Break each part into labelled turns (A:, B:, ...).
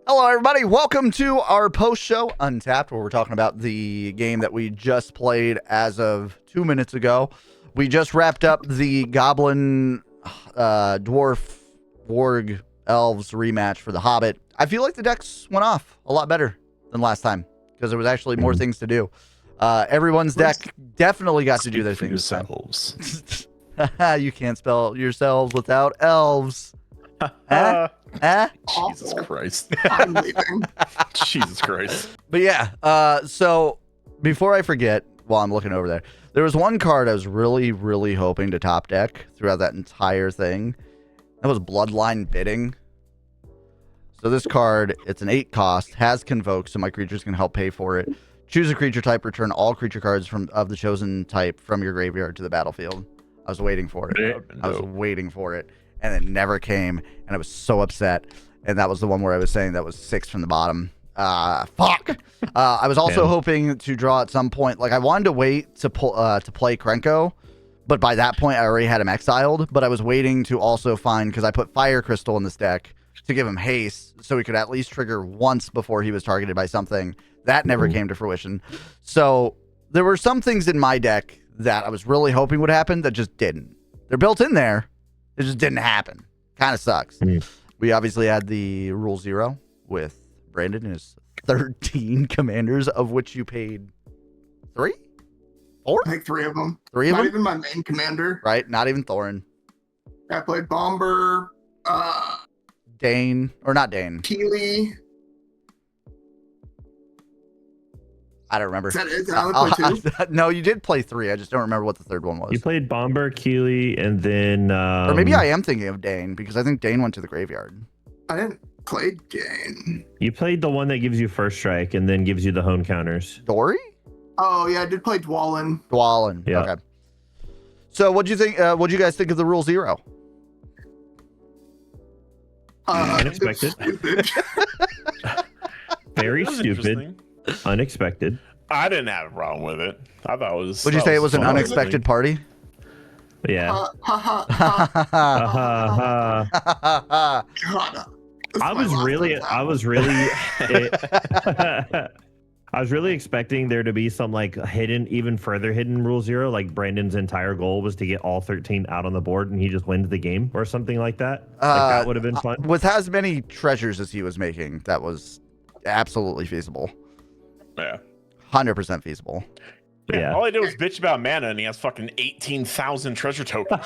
A: Hello, everybody. Welcome to our post-show Untapped, where we're talking about the game that we just played as of 2 minutes ago. We just wrapped up the Goblin, Dwarf, Warg, Elves rematch for the Hobbit. I feel like the decks went off a lot better than last time because there was actually more things to do. Everyone's deck definitely got to do their thing this time. You can't spell yourselves without elves.
B: Jesus Christ. I'm leaving. Jesus Christ.
A: But yeah, so before I forget, while I'm looking over there was one card I was really hoping to top deck throughout that entire thing. That was Bloodline Bidding. So this card, it's an 8 cost, has Convoke, so my creatures can help pay for it. Choose a creature type, return all creature cards of the chosen type from your graveyard to the battlefield. I was waiting for it. I was waiting for it. And it never came, and I was so upset. And that was the one where I was saying that was 6 from the bottom. Fuck. I was also hoping to draw at some point. Like, I wanted to wait to play Krenko, but by that point, I already had him exiled. But I was waiting to also find, because I put Fire Crystal in this deck to give him haste, so he could at least trigger once before he was targeted by something. That never came to fruition. So there were some things in my deck that I was really hoping would happen that just didn't. They're built in there. It just didn't happen. Kind of sucks. We obviously had the Rule 0 with Brandon and his 13 commanders, of which you paid 3? 4?
C: I think 3 of them.
A: 3 of them?
C: Not even my main commander.
A: Right, not even Thorin.
C: I played Bomber,
A: Dane, or not Dane.
C: Keely.
A: I don't remember.
C: Is that it? Did I only play 2?
A: No, you did play 3. I just don't remember what the third one was.
D: You played Bomber, Keely, and then...
A: or maybe I am thinking of Dane, because I think Dane went to the graveyard.
C: I didn't play Dane.
D: You played the one that gives you first strike and then gives you the hone counters.
A: Dory?
C: Oh, yeah, I did play Dwalin.
A: Dwalin.
D: Yeah.
A: Okay. So what'd you think? What'd you guys think of the Rule 0?
D: Unexpected.
C: Stupid.
D: Very stupid. Unexpected.
B: I didn't have a problem with it. I thought it was.
A: Would you say it was an unexpected party?
D: Yeah.
C: God,
D: I was really expecting there to be some like hidden, even further hidden Rule 0. Like Brandon's entire goal was to get all 13 out on the board and he just wins the game or something like that. Like that would have been fun.
A: With as many treasures as he was making, that was absolutely feasible.
B: Yeah.
A: 100% feasible.
D: Yeah.
B: All I did was bitch about mana, and he has fucking 18,000 treasure tokens.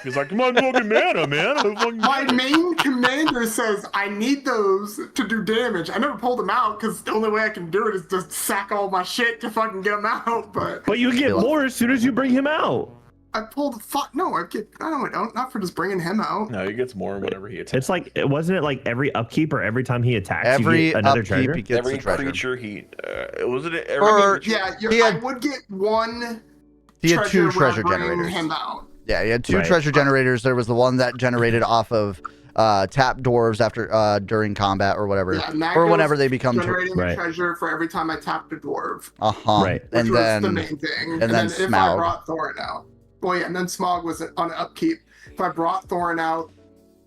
B: He's like, come on, fucking mana, man.
C: My main commander says I need those to do damage. I never pulled them out because the only way I can do it is just sack all my shit to fucking get them out. But
D: you get more as soon as you bring him out.
C: I pulled I don't, not for just bringing him out.
B: No, he gets more whenever he attacks.
D: It's like, wasn't it like every upkeep or every time he attacks,
A: Every
D: you get another
A: upkeep
D: treasure?
A: he gets
B: Every
A: a treasure.
B: creature he was it every
A: Or-
B: creature?
C: Yeah, I would get one.
A: He had 2 treasure
C: when I bring
A: generators.
C: him out.
A: Yeah, he had 2
D: Right.
A: treasure generators. There was the one that generated off of tap dwarves after during combat or whatever,
C: Yeah, and that
A: or
C: goes
A: whenever they become.
C: generating
D: Right.
C: a treasure for every time I tapped a dwarf.
D: Right.
C: Which
A: And
C: was
A: then
C: the main thing.
A: and then
C: if I
A: Smaug.
C: brought Thorin out. Well, yeah, and then Smaug was on an upkeep. If I brought Thorin out,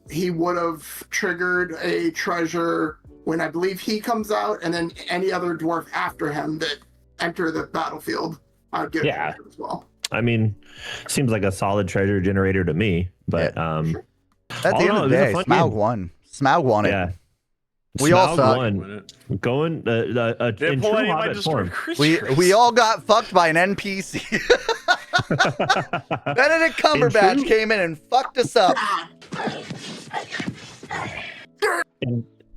C: he would have triggered a treasure when I believe he comes out, and then any other dwarf after him that enter the battlefield, I'd get a treasure as well.
D: I mean, seems like a solid treasure generator to me, but
A: At the
D: all
A: end
D: in
A: of
D: all,
A: the
D: it was a
A: day,
D: fun
A: Smaug
D: game.
A: won. Smaug won it.
D: Yeah.
A: We all
D: Smaug
A: suck.
D: won. Going
B: Didn't
D: in
B: pull
D: true
B: any of my
D: Hobbit
B: destroyed
D: form.
B: creatures.
A: We all got fucked by an NPC. Benedict Cumberbatch came in and fucked us up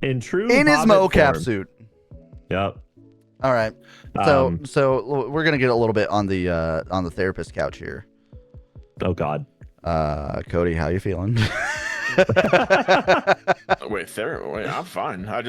D: in true
A: in his
D: Hobbit
A: mocap
D: form.
A: suit.
D: Yep.
A: All right. So we're gonna get a little bit on the therapist couch here.
D: Oh God.
A: Cody, how you feeling?
B: Wait, I'm fine. I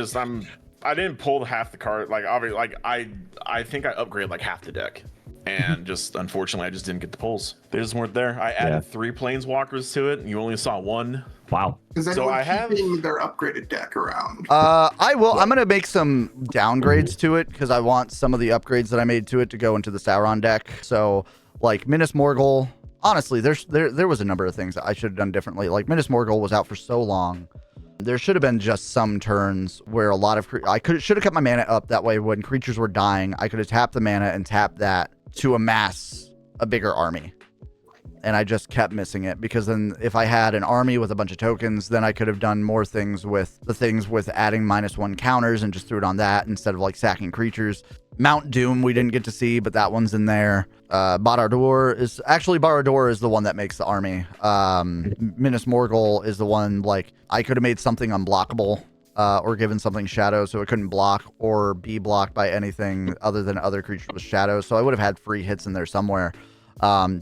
B: didn't pull half the card. Like obviously, like I think I upgraded like half the deck, and just unfortunately I just didn't get the pulls. They just weren't there. I added 3 planeswalkers to it, and you only saw 1.
D: Wow.
C: Is
B: So
C: anyone
B: I have-
C: keeping their upgraded deck around?
A: I will. I'm gonna make some downgrades to it because I want some of the upgrades that I made to it to go into the Sauron deck. So like Minas Morgul. Honestly, there was a number of things that I should have done differently. Like Minas Morgul was out for so long There should have been just some turns where a lot of should have kept my mana up. That way, when creatures were dying, I could have tapped the mana and tapped that to amass a bigger army. And I just kept missing it, because then if I had an army with a bunch of tokens, then I could have done more things with the things with adding -1 counters and just threw it on that instead of like sacking creatures. Mount Doom we didn't get to see, but that one's in there. Barador is the one that makes the army. Minas Morgul is the one, like, I could have made something unblockable or given something shadow so it couldn't block or be blocked by anything other than other creatures with shadow. So I would have had free hits in there somewhere.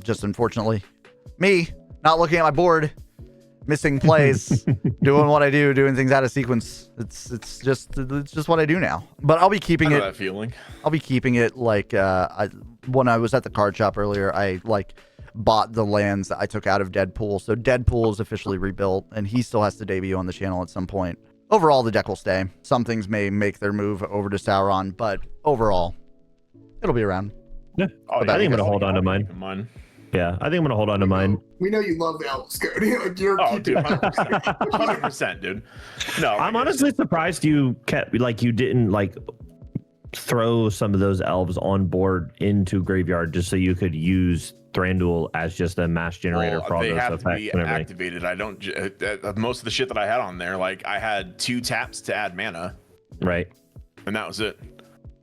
A: Just unfortunately, me not looking at my board, missing plays, doing what I do, doing things out of sequence. It's just what I do now. But I'll be keeping it.
B: That feeling.
A: I'll be keeping it like when I was at the card shop earlier, I like bought the lands that I took out of Deadpool. So Deadpool is officially rebuilt, and he still has to debut on the channel at some point. Overall, the deck will stay. Some things may make their move over to Sauron, but overall, it'll be around.
D: Yeah, I think I'm gonna hold on to mine. Yeah, I think I'm gonna hold on to mine.
C: We know you love the elves, Cody. Like you're
B: dude, 100%, dude. No,
D: I'm honestly surprised you didn't like throw some of those elves on board into graveyard just so you could use Thranduil as just a mass generator for all those effects.
B: They have to be activated. I don't. Most of the shit that I had on there, like I had 2 taps to add mana,
D: right,
B: and that was it.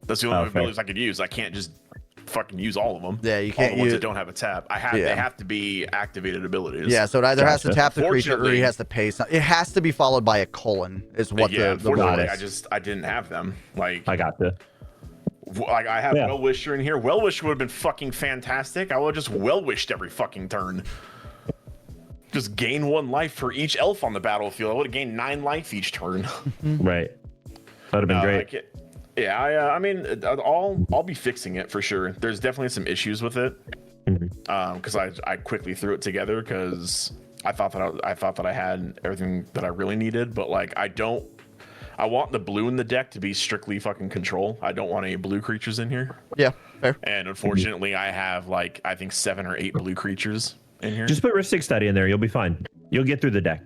B: That's the only abilities I could use. I can't just fucking use all of them.
A: Yeah, you can't
B: all the ones that don't have a tap. They have to be activated abilities.
A: Yeah, so it either has to tap the creature or he has to pay some. It has to be followed by a colon. Is what the rule is.
B: I didn't have them. Like
D: I got the.
B: Like I have Well-Wisher in here. Well-Wish would have been fucking fantastic. I would have just Well-Wished every fucking turn. Just gain 1 life for each elf on the battlefield. I would have gained 9 life each turn.
D: Right. That would have been great.
B: I mean, I'll be fixing it for sure. There's definitely some issues with it, because I quickly threw it together because I thought that I had everything that I really needed, but like I want the blue in the deck to be strictly fucking control. I don't want any blue creatures in here.
A: Yeah, fair.
B: And unfortunately, I have like I think 7 or 8 blue creatures in here.
D: Just put Ristic Study in there. You'll be fine. You'll get through the deck.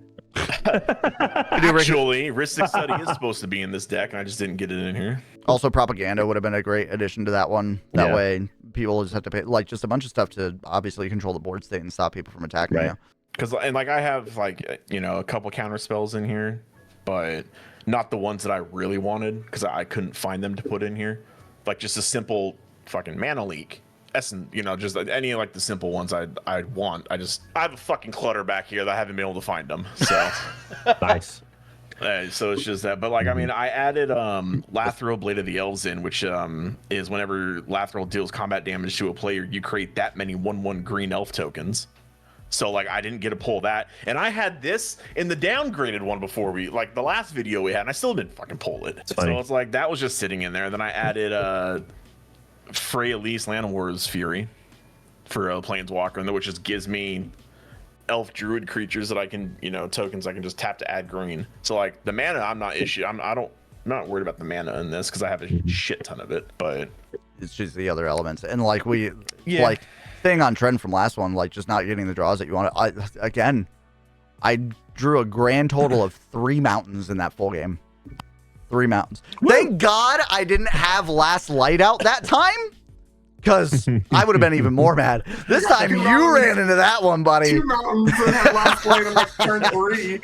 B: Actually, Ristic Study is supposed to be in this deck, and I just didn't get it in here.
A: Also, Propaganda would have been a great addition to that one. That way, people just have to pay like just a bunch of stuff to obviously control the board state and stop people from attacking you.
B: Because I have like a couple counter spells in here, but not the ones that I really wanted because I couldn't find them to put in here. Like just a simple fucking mana leak. Just any like the simple ones I'd want. I have a fucking clutter back here that I haven't been able to find them. So
D: nice.
B: So it's just that. But like I mean, I added Lathril, Blade of the Elves in, which is whenever Lathril deals combat damage to a player, you create that many 1/1 green elf tokens. So like I didn't get to pull that, and I had this in the downgraded one before the last video we had, and I still didn't fucking pull it. So it's like that was just sitting in there. And then I added Frey Elise Land Wars Fury for a Planeswalker, which just gives me elf druid creatures that I can tokens I can just tap to add green. So like the mana, I'm not not worried about the mana in this because I have a shit ton of it, but
A: it's just the other elements. And like like staying on trend from last one, like just not getting the draws that you want. I drew a grand total of 3 mountains in that full game. 3 mountains. Woo! Thank God I didn't have Last Light out that time, because I would have been even more mad. This time you ran into that one, buddy.
C: 2 mountains and had Last Light on like turn 3.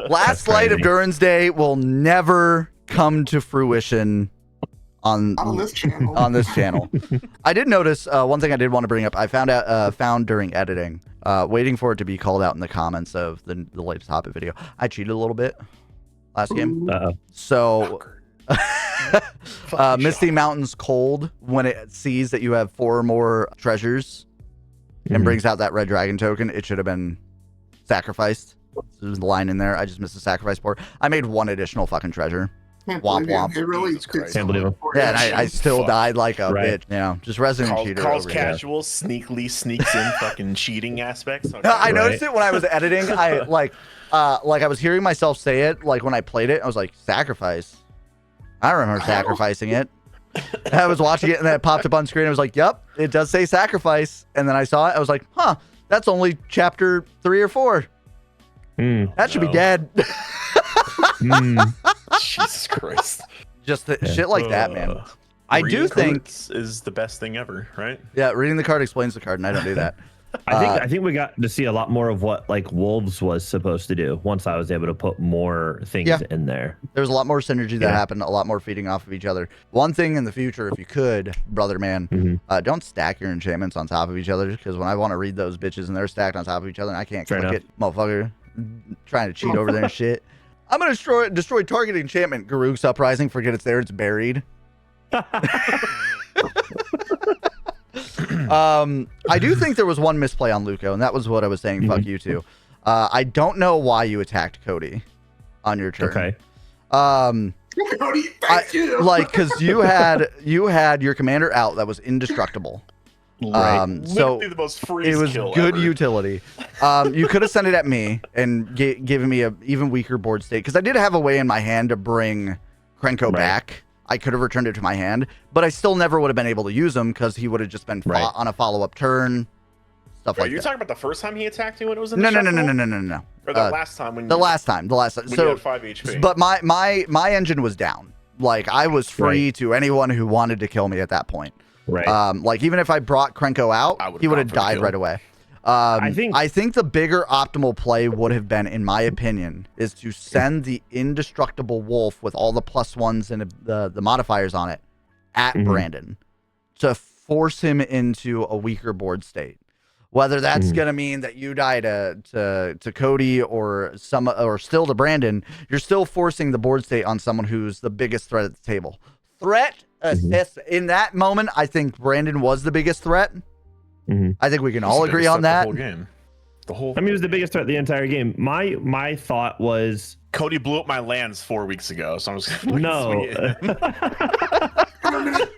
A: Last Light of Durin's Day will never come to fruition on this channel. I did notice one thing I did want to bring up. I found during editing, waiting for it to be called out in the comments of the latest Hobbit video. I cheated a little bit last game. So Misty Mountain's cold when it sees that you have 4 or more treasures and brings out that red dragon token. It should have been sacrificed. There's a line in there. I just missed the sacrifice board. I made 1 additional fucking treasure. Womp womp.
C: It really
D: can't believe it.
A: Yeah, and I still died like a bitch. Just resident cheater.
B: Calls casual, sneakily sneaks in fucking cheating aspects. Okay.
A: I noticed it when I was editing. I I was hearing myself say it. Like when I played it, I was like, sacrifice. I don't remember sacrificing it. I was watching it and then it popped up on screen. I was like, yep, it does say sacrifice. And then I saw it. I was like, huh, that's only chapter 3 or 4. That should be dead.
B: Jesus Christ.
A: Just shit like that, man. I do think
B: is the best thing ever, right?
A: Yeah, reading the card explains the card, and I don't do that.
D: I think we got to see a lot more of what like Wolves was supposed to do once I was able to put more things in there.
A: There's a lot more synergy that happened, a lot more feeding off of each other. One thing in the future, if you could, brother man, don't stack your enchantments on top of each other, because when I want to read those bitches and they're stacked on top of each other and I can't click it, motherfucker, trying to cheat over there and shit. I'm gonna destroy target enchantment. Garruk's Uprising, forget it's there, it's buried. I do think there was one misplay on Luco, and that was what I was saying. Fuck you too. I don't know why you attacked Cody on your turn.
D: Okay.
C: Cody, thank you.
A: Like, because you had your commander out that was indestructible.
D: Right.
A: So
B: the most
A: it was good utility. You could have sent it at me and given me a even weaker board state, because I did have a way in my hand to bring Krenko back. I could have returned it to my hand, but I still never would have been able to use him because he would have just been on a follow-up turn, stuff like that.
B: Are you talking about the first time he attacked you when it was in
A: no.
B: Or the last time when
A: the last time.
B: When
A: so
B: you had 5 HP.
A: But my engine was down. Like, I was free to anyone who wanted to kill me at that point.
D: Right.
A: Like, even if I brought Krenko out, he would have died right away. I think the bigger optimal play would have been, in my opinion, is to send the indestructible wolf with all the +1s and the modifiers on it at Brandon to force him into a weaker board state. Whether that's gonna mean that you die to Cody or still to Brandon, you're still forcing the board state on someone who's the biggest threat at the table. Threat assist in that moment, I think Brandon was the biggest threat. I think we can all agree on that.
B: The whole game.
D: I mean, it was the biggest threat the entire game. My thought was
B: Cody blew up my lands 4 weeks ago, so I'm just
D: no,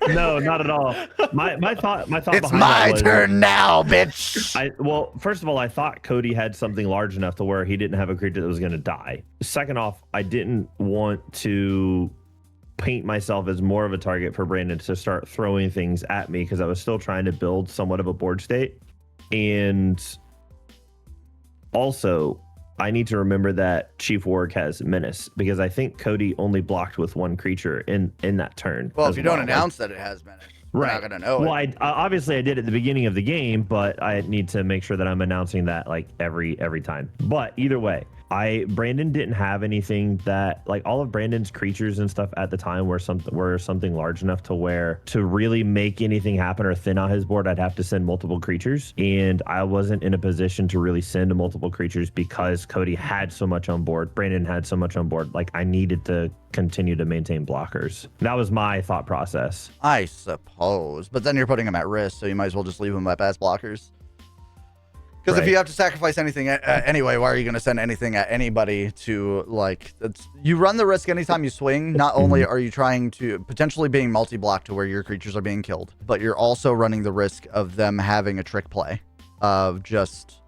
D: no, not at all. My thought.
A: It's my turn now, bitch.
D: Well, first of all, I thought Cody had something large enough to where he didn't have a creature that was going to die. Second off, I didn't want to paint myself as more of a target for Brandon to start throwing things at me, because I was still trying to build somewhat of a board state. And also, I need to remember that Chief Warg has Menace, because I think Cody only blocked with one creature in that turn.
A: Well, if you don't announce that it has Menace, we're not gonna know.
D: Well, obviously I did at the beginning of the game, but I need to make sure that I'm announcing that like every time. But either way, Brandon didn't have anything that, like, all of Brandon's creatures and stuff at the time were something large enough to where to really make anything happen or thin out his board, I'd have to send multiple creatures, and I wasn't in a position to really send multiple creatures because Cody had so much on board. Brandon had so much on board. Like, I needed to continue to maintain blockers. That was my thought process.
A: I suppose, but then you're putting them at risk, so you might as well just leave them up as blockers. Because if you have to sacrifice anything anyway, why are you going to send anything at anybody to, like, you run the risk anytime you swing. Not only are you trying to potentially being multi-block to where your creatures are being killed, but you're also running the risk of them having a trick play of just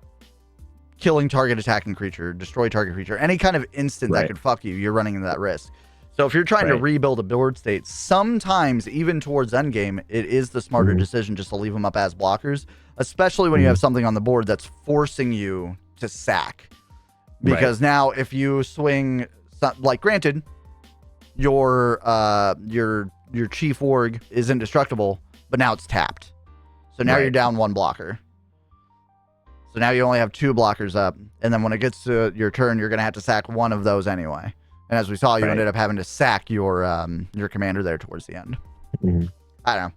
A: killing target attacking creature, destroy target creature, any kind of instant that could fuck you, you're running into that risk. So if you're trying to rebuild a board state, sometimes even towards endgame, it is the smarter decision just to leave them up as blockers, especially when you have something on the board that's forcing you to sack. Because now if you swing, like, granted, your Chief Warg is indestructible, but now it's tapped. So now you're down one blocker. So now you only have 2 blockers up, and then when it gets to your turn, you're going to have to sack one of those anyway. And as we saw, you ended up having to sack your commander there towards the end. I don't know.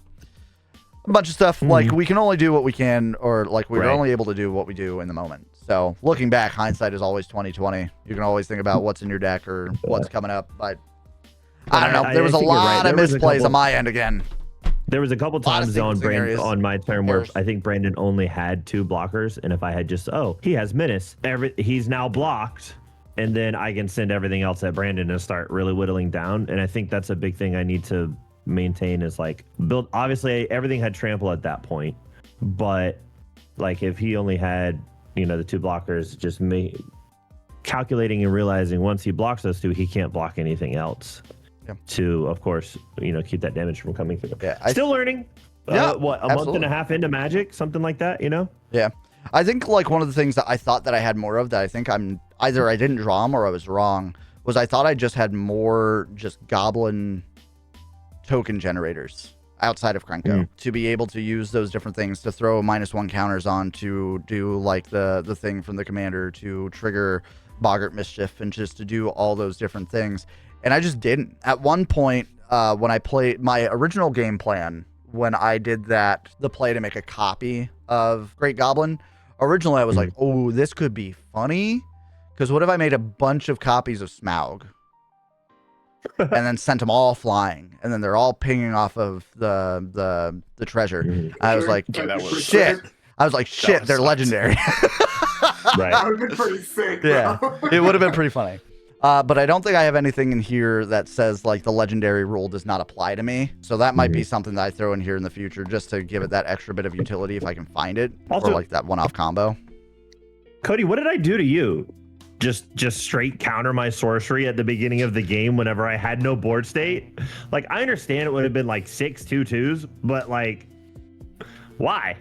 A: A bunch of stuff. Like, we can only do what we can, or like we're only able to do what we do in the moment. So looking back, hindsight is always 20/20. You can always think about what's in your deck or what's coming up. But I don't know. There was a lot of misplays on my end again.
D: There was a couple times on my turn where I think Brandon only had 2 blockers, and if I had just he has Menace, he's now blocked. And then I can send everything else at Brandon and start really whittling down. And I think that's a big thing I need to maintain is, like, build. Obviously, everything had trample at that point. But, like, if he only had, the 2 blockers, just calculating and realizing once he blocks those 2, he can't block anything else. To, of course, keep that damage from coming through. Still learning. A month and a half into Magic, something like that,
A: Yeah. I think, like, one of the things that I thought that I had more of that I think either I didn't draw them or I was wrong was I thought I just had more just goblin token generators outside of Krenko to be able to use those different things to throw -1 counters on, to do like the thing from the commander, to trigger Boggart Mischief, and just to do all those different things. And I just didn't. At one point, when I played my original game plan, when I did the play to make a copy of Great Goblin, originally I was like, oh, this could be funny. Because what if I made a bunch of copies of Smaug and then sent them all flying, and then they're all pinging off of the treasure? I was like, shit. I was like, shit, they're legendary.
D: Right.
C: That would have been pretty sick.
A: Yeah,
C: Bro.
A: it would have been pretty funny. But I don't think I have anything in here that says like the legendary rule does not apply to me. So that might be something that I throw in here in the future just to give it that extra bit of utility if I can find it,
D: also,
A: or like that one-off combo.
D: Cody, what did I do to you? Just straight counter my sorcery at the beginning of the game whenever I had no board state? Like, I understand it would have been like 6 2/2s, but like, why?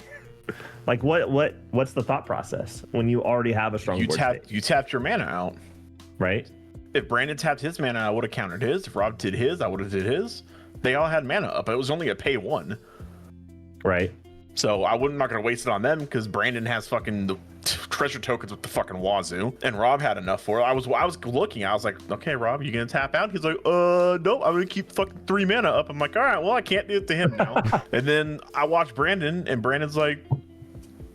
D: Like, what's the thought process when you already have a strong board state?
B: You tapped your mana out,
D: right?
B: If Brandon tapped his mana, I would have countered his. If Rob did his, I would have did his. They all had mana up. It was only a pay 1.
D: Right.
B: So I'm not going to waste it on them because Brandon has fucking the treasure tokens with the fucking wazoo, and Rob had enough for it. I was looking. I was like, okay, Rob, you gonna tap out? He's like, nope, I'm gonna keep fucking 3 mana up. I'm like, all right, well, I can't do it to him now. And then I watched Brandon, and Brandon's like,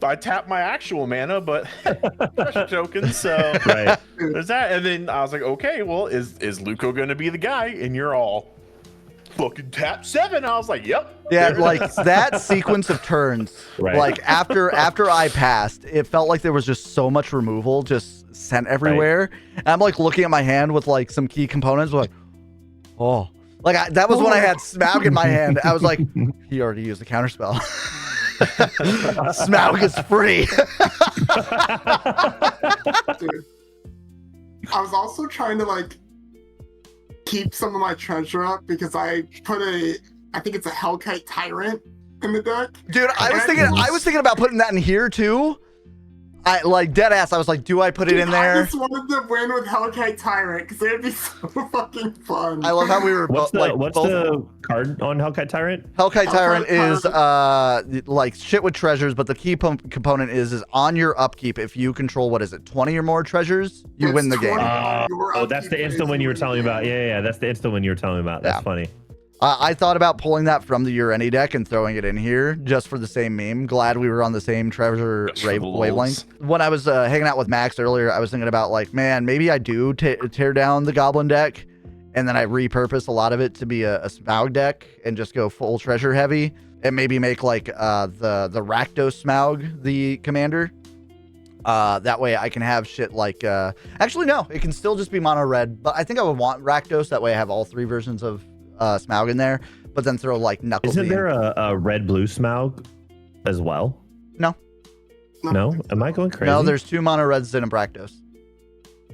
B: I tapped my actual mana, but treasure tokens. So
D: Right.
B: there's that. And then I was like, okay, well, is Luco gonna be the guy? And you're all fucking tap 7. I was like, yep.
A: Yeah, like that sequence of turns,
D: Right.
A: like after I passed, it felt like there was just so much removal just sent everywhere. And I'm like looking at my hand with like some key components, like, oh, like that was when I had Smaug in my hand. I was like, he already used the counterspell. Smaug is free.
C: Dude. I was also trying to like keep some of my treasure up because I put I think it's a Hellkite Tyrant in the deck.
A: Dude, I was thinking about putting that in here too. I like dead ass. I was like, do I put it in there?
C: I just wanted to win with Hellkite Tyrant because it'd be so fucking fun.
A: I love how we were
D: What's
A: both
D: what's the card on Hellkite Tyrant?
A: Hellkite Tyrant is like shit with treasures, but the key component is on your upkeep. If you control, what is it, 20 or more treasures, you win the game.
D: Oh, that's the instant one you were telling me about. Yeah, that's the instant one you were telling me about. That's funny.
A: I thought about pulling that from the Ureni deck and throwing it in here just for the same meme. Glad we were on the same treasure wavelength. When I was hanging out with Max earlier, I was thinking about like, man, maybe I do tear down the Goblin deck, and then I repurpose a lot of it to be a Smaug deck and just go full treasure heavy, and maybe make like the Rakdos Smaug the commander. That way I can have shit like actually no, it can still just be mono red, but I think I would want Rakdos. That way I have all 3 versions of Smaug in there, but then throw like Knuckles.
D: Isn't there a red-blue Smaug as well?
A: No.
D: Am I going crazy?
A: No, there's 2 mono reds in a Rakdos.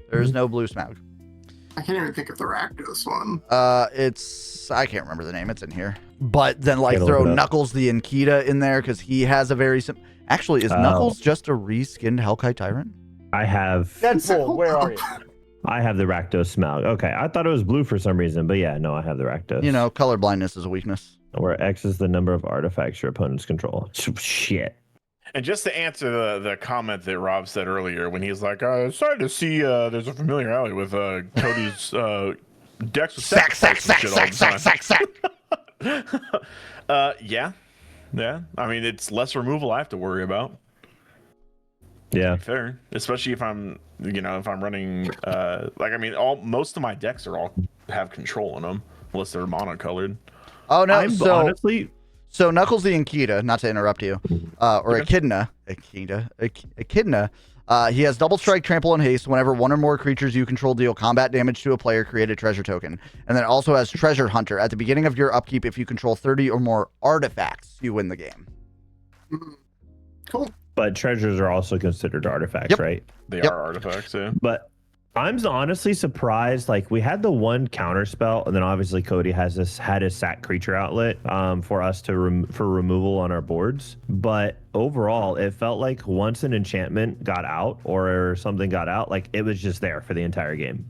A: There's no blue Smaug.
C: I can't even think of the Rakdos one.
A: I can't remember the name. It's in here. But then like
D: Gotta
A: throw
D: look it up.
A: Knuckles the Inkita in there because he has a very actually is Knuckles just a reskinned Hellkite Tyrant?
D: I have.
A: Deadpool, where are you?
D: I have the Rakdos Smaug. Okay, I thought it was blue for some reason, but yeah, no, I have the Rakdos.
A: You know, color blindness is a weakness.
D: Where X is the number of artifacts your opponents control. Shit.
B: And just to answer the comment that Rob said earlier, when he's like, "Sorry to see there's a familiarity with Cody's decks with sack." Yeah. I mean, it's less removal I have to worry about.
D: Yeah.
B: Fair, especially if I'm running most of my decks have control in them unless they're monocolored.
A: Oh no!
D: Honestly,
A: so Knuckles the Inkita, not to interrupt you, or Echidna. He has double strike, trample, and haste. Whenever 1 or more creatures you control deal combat damage to a player, create a treasure token. And then also has Treasure Hunter. At the beginning of your upkeep, if you control 30 or more artifacts, you win the game.
C: Cool.
D: but treasures are also considered artifacts, right?
B: They are artifacts, yeah.
D: But I'm honestly surprised. Like, we had the one counter spell, and then obviously Cody had his sack creature outlet for us to for removal on our boards. But overall, it felt like once an enchantment got out or something got out, like it was just there for the entire game.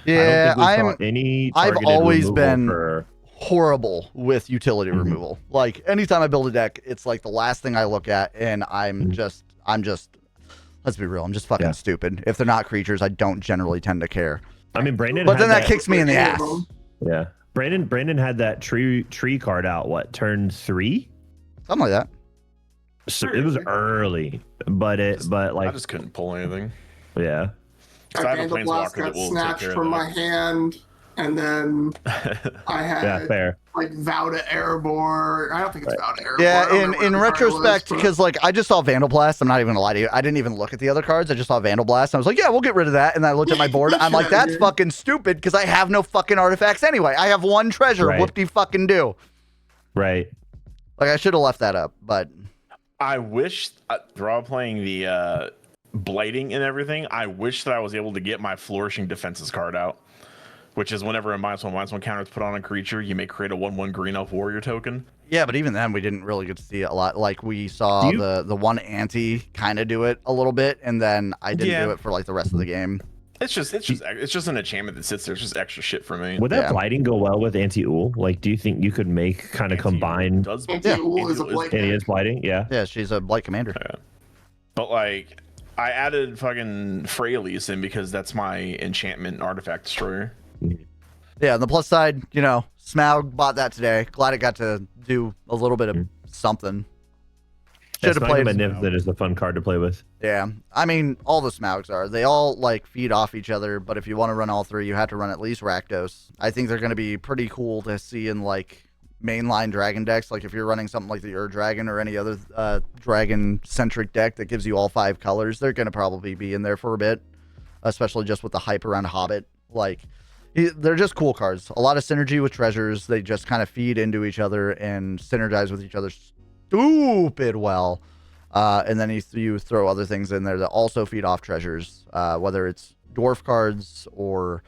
A: Yeah,
D: I don't think we saw any
A: I've
D: targeted
A: always
D: removal
A: been
D: for...
A: horrible with utility removal. Like anytime I build a deck, it's like the last thing I look at, and I'm just let's be real, I'm just fucking stupid. If they're not creatures, I don't generally tend to care.
D: I mean, Brandon,
A: but then that kicks me in the ass.
D: Yeah, Brandon had that tree card out. What, turn 3?
A: Something like that.
D: So it was early, but like
B: I just couldn't pull anything.
D: Yeah.
C: I Vandal Blast got snatched from my hand, and then I had like Vow to Erebor. I don't think it's Vow to Erebor.
A: Yeah, in retrospect, because like I just saw Vandal Blast. I'm not even gonna lie to you. I didn't even look at the other cards. I just saw Vandal Blast. And I was like, yeah, we'll get rid of that. And then I looked at my board. I'm like, that's fucking stupid because I have no fucking artifacts anyway. I have one treasure.
D: Right.
A: Whoop-de-fucking-do.
D: Right.
A: Like I should have left that up, but
B: I wish throughout playing the blighting and everything, I wish that I was able to get my Flourishing Defenses card out, which is whenever a -1/-1 counter is put on a creature, you may create a 1/1 green elf warrior token.
A: yeah, but even then we didn't really get to see it a lot. Like we saw the one anti kind of do it a little bit, and then I didn't do it for like the rest of the game.
B: It's just an enchantment that sits there. It's just extra shit for me.
D: Would that blighting go well with anti-Ul? Like, do you think you could make kind of combined?
C: Anti-Ul is a blight.
D: It is blighting, yeah.
A: Yeah, she's a blight commander.
B: Yeah. But like, I added fucking Freyalise in because that's my enchantment artifact destroyer.
A: Yeah, on the plus side, you know, Smaug bought that today. Glad it got to do a little bit of something. Should have played.
D: That is a fun card to play with.
A: Yeah, I mean, all the Smaugs are. They all like feed off each other, but if you want to run all three, you have to run at least Rakdos. I think they're going to be pretty cool to see in like mainline dragon decks. Like if you're running something like the Ur Dragon or any other dragon-centric deck that gives you all 5 colors, they're going to probably be in there for a bit, especially just with the hype around Hobbit. Like, they're just cool cards. A lot of synergy with treasures. They just kind of feed into each other and synergize with each other stupid well. And then you throw other things in there that also feed off treasures, whether it's dwarf cards or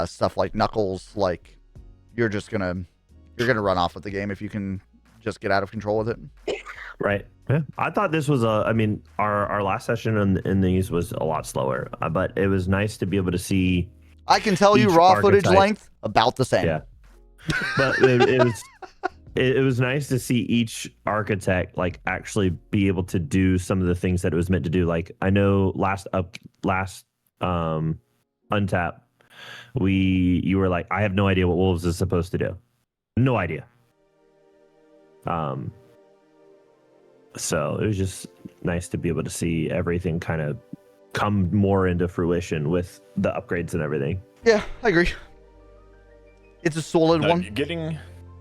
A: stuff like Knuckles. Like, you're gonna run off with the game if you can just get out of control with it.
D: Right. Yeah. I thought this was I mean, our last session in these was a lot slower, but it was nice to be able to see.
A: I can tell you raw footage length about the same.
D: Yeah. But it was nice to see each architect like actually be able to do some of the things that it was meant to do. Like I know last Untapped, you were like, I have no idea what Wolves is supposed to do. No idea. So it was just nice to be able to see everything kind of come more into fruition with the upgrades and everything.
A: Yeah, I agree. It's a solid one.
B: Getting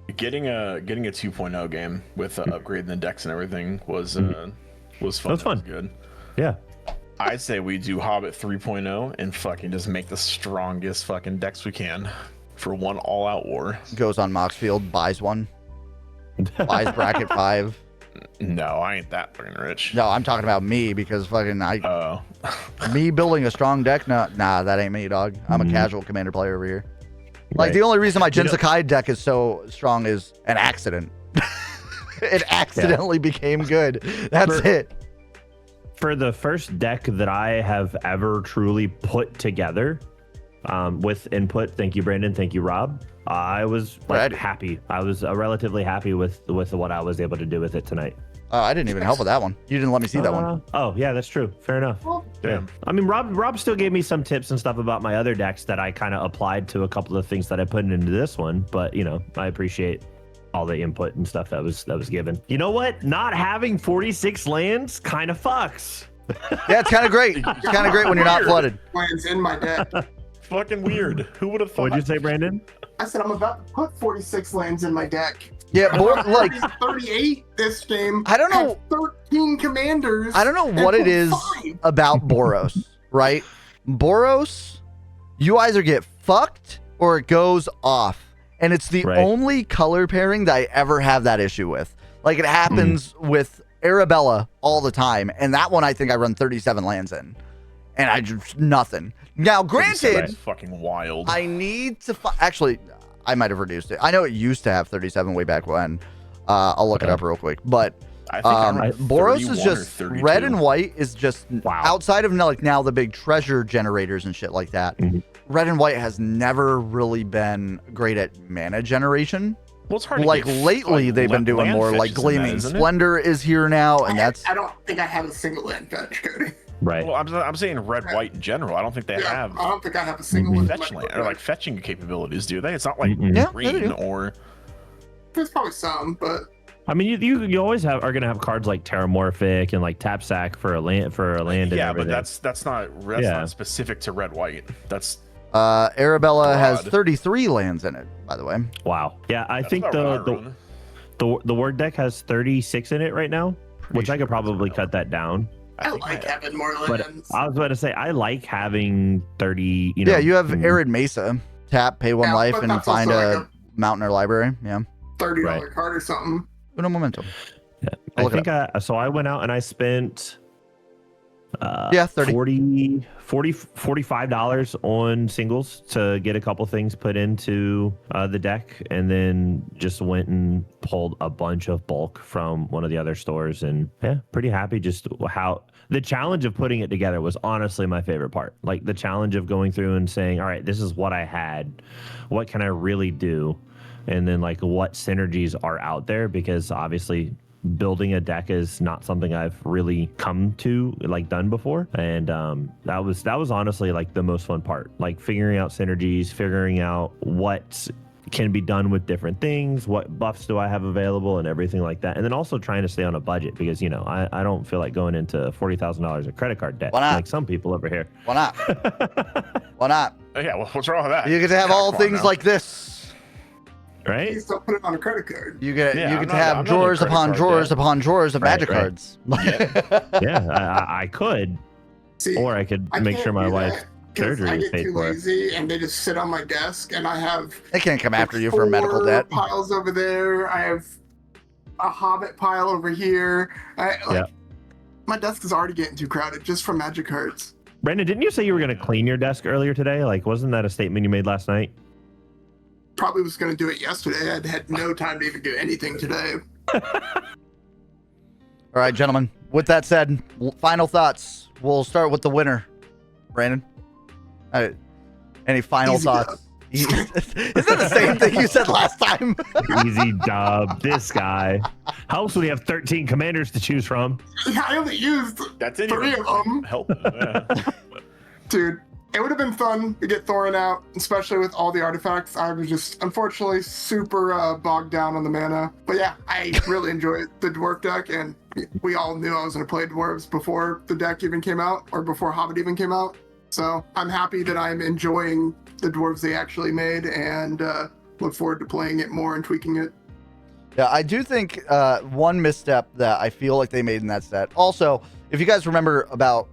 B: a 2.0 game with upgrading the decks and everything was fun.
D: That was fun.
B: Good.
D: Yeah.
B: I say we do Hobbit 3.0 and fucking just make the strongest fucking decks we can for one all-out war.
A: Goes on Moxfield, buys one. Buys bracket 5.
B: No, I ain't that fucking rich.
A: No, I'm talking about me because fucking me building a strong deck. Nah, that ain't me, dog. I'm a casual commander player over here. Like the only reason my Jinsakai deck is so strong is an accident. It accidentally became good. That's it.
D: For the first deck that I have ever truly put together, with input, thank you, Brandon. Thank you, Rob. I was happy. I was relatively happy with what I was able to do with it tonight.
A: I didn't even help with that one. You didn't let me see that one.
D: Oh yeah, that's true. Fair enough.
B: Damn.
D: I mean, Rob still gave me some tips and stuff about my other decks that I kind of applied to a couple of things that I put into this one. But you know, I appreciate all the input and stuff that was given. You know what? Not having 46 lands kind of fucks.
A: Yeah, it's kind of great. It's kind of great when you're not flooded.
C: Lands in my deck.
B: Fucking weird. Who would have thought?
D: What'd you say, Brandon?
C: I said I'm about to put 46 lands in my deck.
A: Yeah, like
C: 38 this game.
A: I don't know.
C: 13 commanders.
A: I don't know what it is about Boros, right? Boros, you either get fucked or it goes off. And it's the only color pairing that I ever have that issue with. Like it happens with Arabella all the time. And that one I think I run 37 lands in. And I just nothing. Now, granted,
B: that's fucking wild.
A: I need to actually, I might have reduced it. I know it used to have 37 way back when. I'll look it up real quick. But
B: I think I'm at
A: Boros
B: 31
A: is
B: or
A: just
B: 32.
A: red and white is just
D: Wow.
A: outside of like now the big treasure generators and shit like that.
D: Mhm.
A: Red and white has never really been great at mana generation.
B: Well, it's hard to
A: Like
B: get,
A: lately, they've been doing
B: land
A: more. Like
B: fetches in that,
A: Gleaming
B: isn't it?
A: Splendor is here now, and that's
C: I don't think I have a single land fetch, Cody.
D: Right.
B: Well, I'm saying red white in general. I don't think they have
C: I don't think I have a single
D: Mhm.
C: one.
B: fetch land or like fetching capabilities, do they? It's not like
D: Mm-mm.
A: Yeah, they
B: green
A: do.
B: or
C: There's probably some, but
D: I mean, you always are gonna have cards like Terramorphic and like Tap Sack for a land and
B: yeah,
D: everything.
B: but that's not specific to red white. That's
A: Arabella has
B: Broad.
A: 33 lands in it, by the way.
D: wow. Yeah, I
B: that's
D: think
B: about what I run.
D: the word deck has 36 in it right now, which I could probably cut that down.
C: I
B: think
C: like having more
D: But
C: lands.
D: I was about to say I like having 30.
A: Yeah, you have Arid Mesa. Tap, pay one
C: Yeah,
A: life,
C: but
A: and
C: that's
A: find
C: also
A: a
C: like
A: mountain or library. Yeah.
C: $30
D: Right.
C: card or something.
A: Uno momentum.
D: I
A: Look it
D: think so I went out and I spent
A: Yeah, 30.
D: $45 on singles to get a couple things put into the deck, and then just went and pulled a bunch of bulk from one of the other stores, and yeah, pretty happy. Just how the challenge of putting it together was honestly my favorite part. Like the challenge of going through and saying, all right, this is what I had, what can I really do, and then like what synergies are out there, because obviously building a deck is not something I've really come to like done before, and that was honestly like the most fun part, like figuring out synergies, figuring out what can be done with different things, what buffs do I have available, and everything like that, and then also trying to stay on a budget, because you know I don't feel like going into $40,000 of credit card debt
A: Why not?
D: like some people over here.
A: Why not? Why not?
B: Oh, yeah, well, what's wrong with that?
A: You get to have all
B: Come on
A: things
B: now.
A: like this.
D: Right?
C: Please don't put it on a credit card.
A: You get
B: Yeah,
A: you
B: I'm
A: get to
B: not-
A: have
B: I'm not in
A: drawers
B: credit
A: upon
B: card
A: drawers
B: debt.
A: upon drawers of
D: Right,
A: magic
D: right.
A: cards.
D: Yeah, I could,
C: See,
D: or I could
C: I
D: make
C: can't
D: sure my
C: do
D: wife's
C: that 'cause
D: surgery
C: I
D: is
C: get
D: paid
C: too
D: for.
C: lazy and they just sit on my desk, and I have
A: They can't come after
C: like
A: you for medical
C: 4
A: debt.
C: piles over there. I have a Hobbit pile over here.
D: Yeah.
C: My desk is already getting too crowded just from magic cards.
D: Brandon, didn't you say you were going to clean your desk earlier today? Like, wasn't that a statement you made last night?
C: Probably was going to do it yesterday. I'd had no time to even do anything today.
A: All right, gentlemen. With that said, final thoughts. We'll start with the winner, Brandon. Any final
C: Easy
A: thoughts? Is that the same thing you said last time?
D: Easy dub. This guy helps when you have 13 commanders to choose from.
C: Yeah, I only used
B: That's it.
C: 3 of them.
B: Help. Yeah.
C: Dude, it would have been fun to get Thorin out, especially with all the artifacts. I was just, unfortunately, super bogged down on the mana. But yeah, I really enjoyed the Dwarf deck, and we all knew I was going to play Dwarves before the deck even came out, or before Hobbit even came out. So I'm happy that I'm enjoying the Dwarves they actually made, and look forward to playing it more and tweaking it.
A: Yeah, I do think one misstep that I feel like they made in that set. Also, if you guys remember, about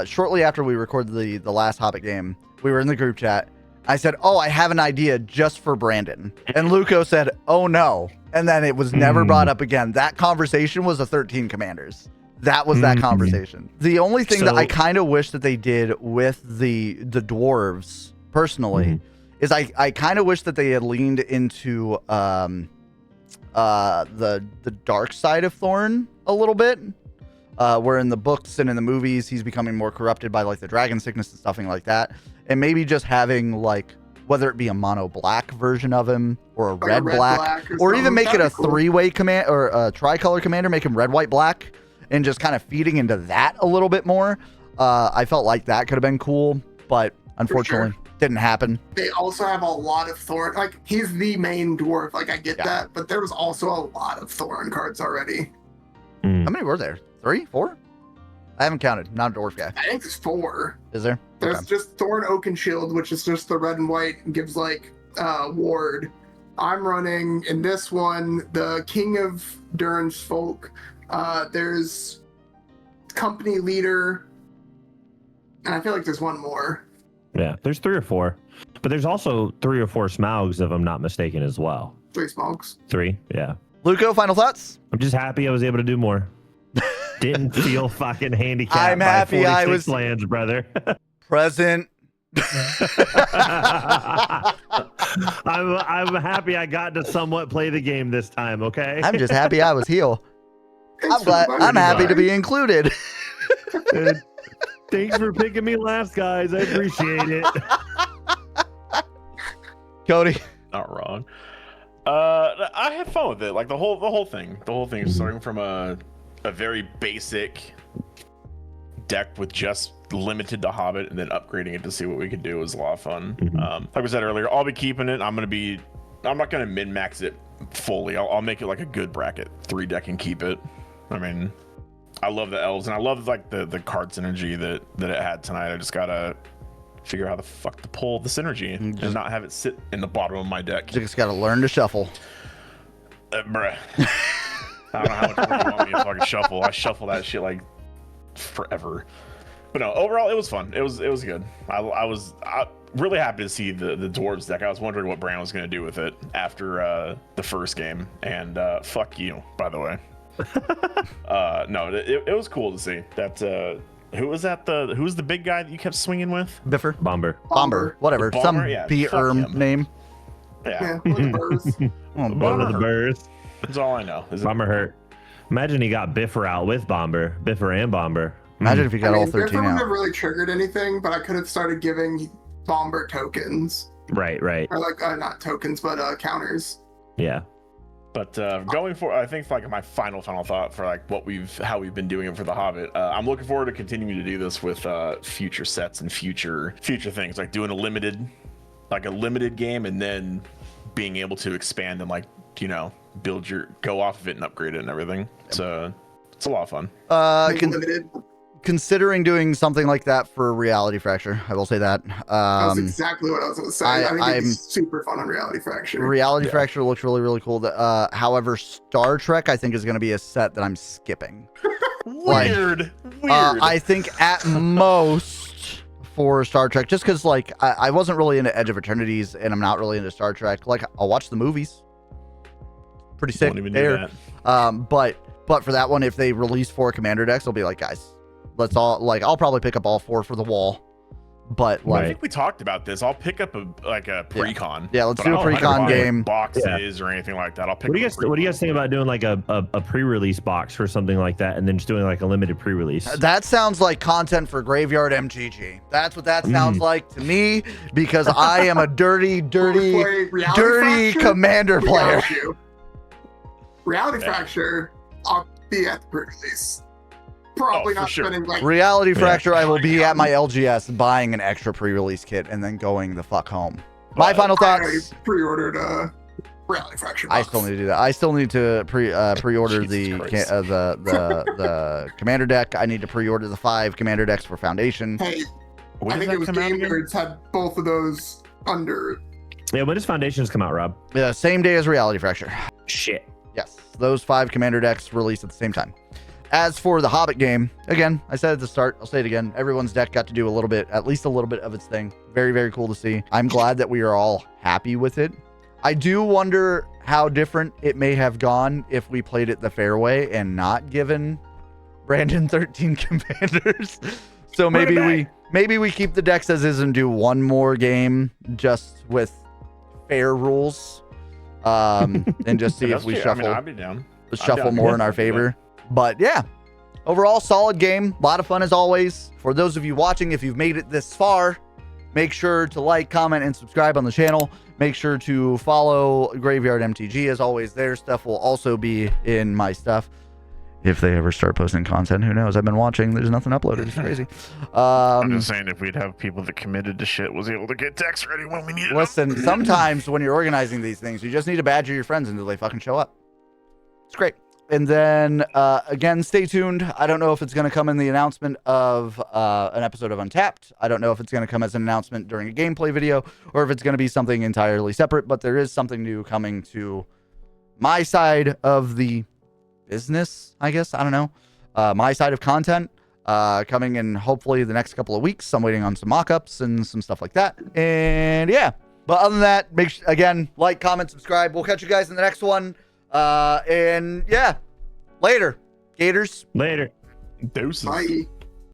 A: shortly after we recorded the last Hobbit game, we were in the group chat. I said, "Oh, I have an idea just for Brandon," and Luco said, "Oh no," and then it was never brought up again. That conversation was the 13 commanders. That was that conversation. The only thing that I kind of wish that they did with the dwarves personally is I kind of wish that they had leaned into the dark side of Thorn a little bit, where in the books and in the movies he's becoming more corrupted by like the dragon sickness and stuffing like that, and maybe just having like whether it be a mono black version of him or a
C: Like
A: red
C: a red
A: black,
C: or
A: or even
C: something.
A: make it a
C: That'd be cool.
A: 3-way command or a tricolor commander, make him red white black, and just kind of feeding into that a little bit more. I felt like that could have been cool, but unfortunately didn't happen.
C: They also have a lot of Thorin. Like, he's the main dwarf. Like, I get that, but there was also a lot of Thorin cards already.
A: How many were there? 3, 4? I haven't counted. I'm not a dwarf guy.
C: I think there's 4.
A: Is there?
C: There's
A: Okay.
C: just Thorin Oaken Shield, which is just the red and white and gives like ward. I'm running in this one the King of Durin's Folk. There's Company Leader, and I feel like there's one more.
D: Yeah, there's 3 or 4, but there's also 3 or 4 Smaugs, if I'm not mistaken, as well.
C: 3 smokes.
D: 3, yeah.
A: Luco, final thoughts?
D: I'm just happy I was able to do more. Didn't feel fucking handicapped.
A: I'm
D: by
A: happy I
D: 46
A: was-
D: lands, brother.
A: Present.
D: I'm happy I got to somewhat play the game this time. Okay.
A: I'm just happy I was heel. I'm glad. I'm happy to be included.
D: Thanks for picking me last, guys. I appreciate it.
A: Cody.
B: Not wrong. I had fun with it. Like the whole thing. The whole thing, starting from a very basic deck with just limited to Hobbit, and then upgrading it to see what we could do was a lot of fun. Like I said earlier, I'll be keeping it. I'm not gonna min max it fully. I'll make it like a good bracket 3 deck and keep it. I mean, I love the elves, and I love like the card synergy that it had tonight. I just gotta figure out how the fuck to pull the synergy and not have it sit in the bottom of my deck.
A: You just gotta learn to shuffle.
B: Bruh. I don't know how much more you want me to fucking shuffle. I shuffle that shit like forever. But no, overall it was fun. It was good. I was really happy to see the dwarves deck. I was wondering what Brand was going to do with it after the first game, and fuck you, by the way. No, it was cool to see that. Who was the big guy that you kept swinging with?
A: Biffer.
C: Bomber.
A: Whatever.
B: Bomber,
A: Some
B: yeah,
A: B-erm name.
B: Yeah,
C: Yeah, with birds.
D: One of the birds.
B: that's all I know.
D: Bomber hurt. Imagine he got Biffer out with Bomber. Biffer and Bomber.
A: Imagine if you got all 13
C: Biffer wouldn't
A: out.
C: have really triggered anything, but I could have started giving Bomber tokens.
D: Right.
C: Or like, not tokens, but counters.
D: Yeah.
B: But going for, I think like my final thought for like how we've been doing it for the Hobbit. I'm looking forward to continuing to do this with future sets and future things, like doing a limited game, and then being able to expand and go off of it and upgrade it and everything. It's a lot of fun.
C: Limited.
A: Considering doing something like that for Reality Fracture, I will say that.
C: That's exactly what I was going to say. I think it'd be super fun on Reality Fracture.
A: Reality Fracture looks really, really cool. However, Star Trek, I think, is going to be a set that I'm skipping.
B: Weird.
A: I think at most for Star Trek, just because I wasn't really into Edge of Eternities, and I'm not really into Star Trek. Like, I'll watch the movies. Pretty sick.
B: Won't even do
A: that. But for that one, if they release 4 commander decks, I'll be like, guys, let's all I'll probably pick up all 4 for the wall. But
B: I think we talked about this. I'll pick up a pre-con.
A: Yeah, let's do a pre-con game.
B: Boxes or anything like that. I'll pick.
D: What do you guys think about doing like a pre-release box for something like that, and then just doing like a limited pre-release?
A: That sounds like content for GraveyardMTG. That's what that sounds like to me, because I am a dirty commander player.
C: Reality Fracture, I'll be at the pre-release. Probably not spending
A: Reality Fracture, I will be at my LGS buying an extra pre-release kit and then going the fuck home. My final thoughts.
C: I pre-ordered Reality Fracture box.
A: I still need to do that. I still need to pre-order the commander deck. I need to pre-order the 5 commander decks for Foundation.
C: Hey, I think it was Game Nerds had both of those under.
D: Yeah, when does Foundations come out, Rob?
A: Yeah, same day as Reality Fracture.
D: Shit.
A: Yes, those 5 commander decks released at the same time. As for the Hobbit game, again, I said at the start, I'll say it again. Everyone's deck got to do at least a little bit of its thing. Very, very cool to see. I'm glad that we are all happy with it. I do wonder how different it may have gone if we played it the fair way and not given Brandon 13 commanders. So maybe we keep the decks as is and do one more game just with fair rules, and just see if we shuffle.
B: I'd be down.
A: Shuffle more in our favor. But yeah, overall, solid game. A lot of fun as always. For those of you watching, if you've made it this far, make sure to like, comment, and subscribe on the channel. Make sure to follow GraveyardMTG. As always, their stuff will also be in my stuff. If they ever start posting content, who knows? I've been watching. There's nothing uploaded. It's crazy.
B: I'm just saying, if we'd have people that committed to shit was able to get decks ready when we needed
A: Listen, sometimes when you're organizing these things, you just need to badger your friends until they fucking show up. It's great. And then, again, stay tuned. I don't know if it's going to come in the announcement of an episode of Untapped. I don't know if it's going to come as an announcement during a gameplay video or if it's going to be something entirely separate. But there is something new coming to my side of the business, I guess. I don't know. My side of content coming in hopefully the next couple of weeks. I'm waiting on some mock-ups and some stuff like that. And yeah. But other than that, make sure, again, like, comment, subscribe. We'll catch you guys in the next one. And yeah, later, Gators.
D: Later.
B: Deuces.
C: Bye.